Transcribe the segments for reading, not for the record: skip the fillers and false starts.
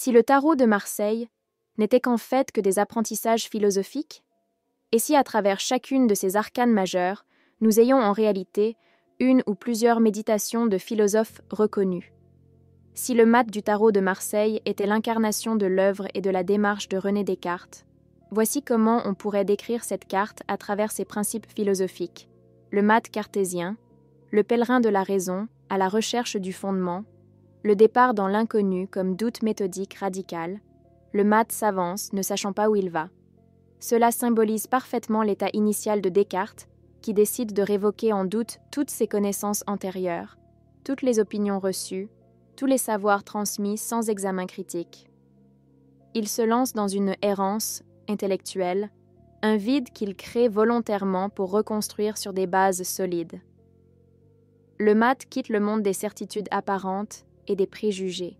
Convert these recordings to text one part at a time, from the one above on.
Si le tarot de Marseille n'était qu'en fait que des apprentissages philosophiques? Et si à travers chacune de ces arcanes majeures, nous ayons en réalité une ou plusieurs méditations de philosophes reconnus? Si le mat du tarot de Marseille était l'incarnation de l'œuvre et de la démarche de René Descartes, voici comment on pourrait décrire cette carte à travers ses principes philosophiques. Le mat cartésien, le pèlerin de la raison à la recherche du fondement, le départ dans l'inconnu comme doute méthodique radical, le mat s'avance ne sachant pas où il va. Cela symbolise parfaitement l'état initial de Descartes qui décide de révoquer en doute toutes ses connaissances antérieures, toutes les opinions reçues, tous les savoirs transmis sans examen critique. Il se lance dans une errance intellectuelle, un vide qu'il crée volontairement pour reconstruire sur des bases solides. Le mat quitte le monde des certitudes apparentes et des préjugés.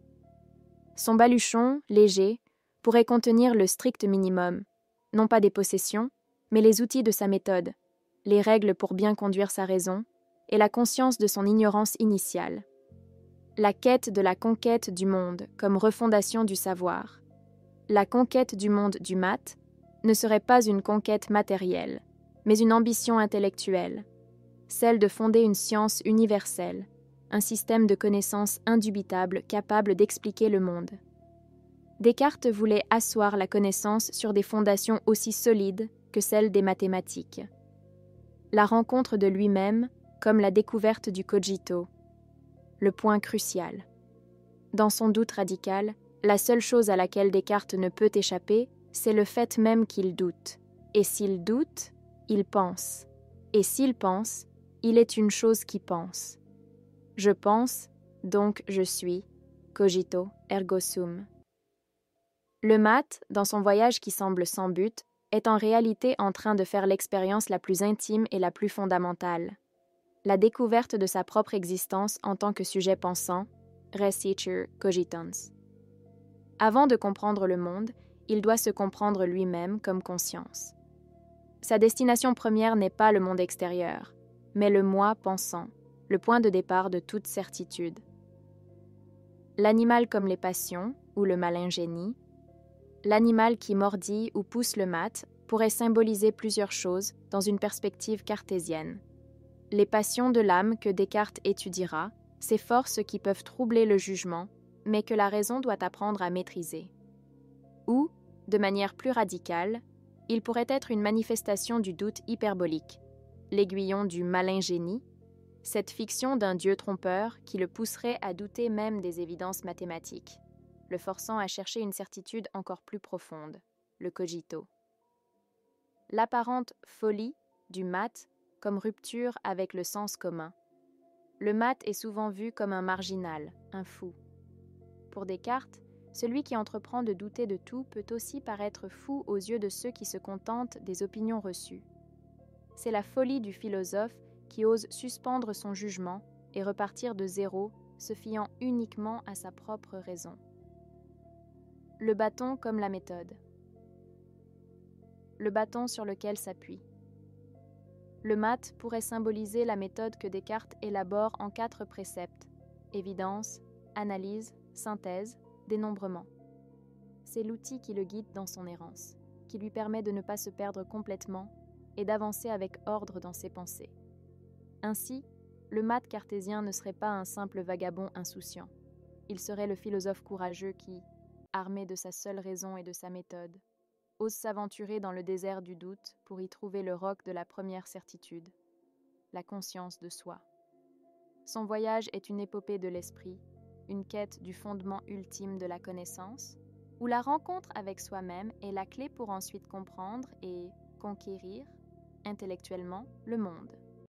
Son baluchon, léger, pourrait contenir le strict minimum, non pas des possessions, mais les outils de sa méthode, les règles pour bien conduire sa raison et la conscience de son ignorance initiale. La quête de la conquête du monde comme refondation du savoir. La conquête du monde du mat ne serait pas une conquête matérielle, mais une ambition intellectuelle, celle de fonder une science universelle, un système de connaissances indubitable capable d'expliquer le monde. Descartes voulait asseoir la connaissance sur des fondations aussi solides que celles des mathématiques. La rencontre de lui-même comme la découverte du cogito, le point crucial. Dans son doute radical, la seule chose à laquelle Descartes ne peut échapper, c'est le fait même qu'il doute. Et s'il doute, il pense. Et s'il pense, il est une chose qui pense. Je pense, donc je suis, cogito ergo sum. Le mat, dans son voyage qui semble sans but, est en réalité en train de faire l'expérience la plus intime et la plus fondamentale. La découverte de sa propre existence en tant que sujet pensant, res iter cogitans. Avant de comprendre le monde, il doit se comprendre lui-même comme conscience. Sa destination première n'est pas le monde extérieur, mais le moi pensant, le point de départ de toute certitude. L'animal comme les passions, ou le malin génie, l'animal qui mordit ou pousse le mat pourrait symboliser plusieurs choses dans une perspective cartésienne. Les passions de l'âme que Descartes étudiera, ces forces qui peuvent troubler le jugement, mais que la raison doit apprendre à maîtriser. Ou, de manière plus radicale, il pourrait être une manifestation du doute hyperbolique, l'aiguillon du malin génie, cette fiction d'un dieu trompeur qui le pousserait à douter même des évidences mathématiques, le forçant à chercher une certitude encore plus profonde, le cogito. L'apparente folie du mat comme rupture avec le sens commun. Le mat est souvent vu comme un marginal, un fou. Pour Descartes, celui qui entreprend de douter de tout peut aussi paraître fou aux yeux de ceux qui se contentent des opinions reçues. C'est la folie du philosophe qui ose suspendre son jugement et repartir de zéro, se fiant uniquement à sa propre raison. Le bâton comme la méthode. Le bâton sur lequel s'appuie. Le mat pourrait symboliser la méthode que Descartes élabore en 4 préceptes: évidence, analyse, synthèse, dénombrement. C'est l'outil qui le guide dans son errance, qui lui permet de ne pas se perdre complètement et d'avancer avec ordre dans ses pensées. Ainsi, le mat cartésien ne serait pas un simple vagabond insouciant. Il serait le philosophe courageux qui, armé de sa seule raison et de sa méthode, ose s'aventurer dans le désert du doute pour y trouver le roc de la première certitude, la conscience de soi. Son voyage est une épopée de l'esprit, une quête du fondement ultime de la connaissance, où la rencontre avec soi-même est la clé pour ensuite comprendre et conquérir, intellectuellement, le monde.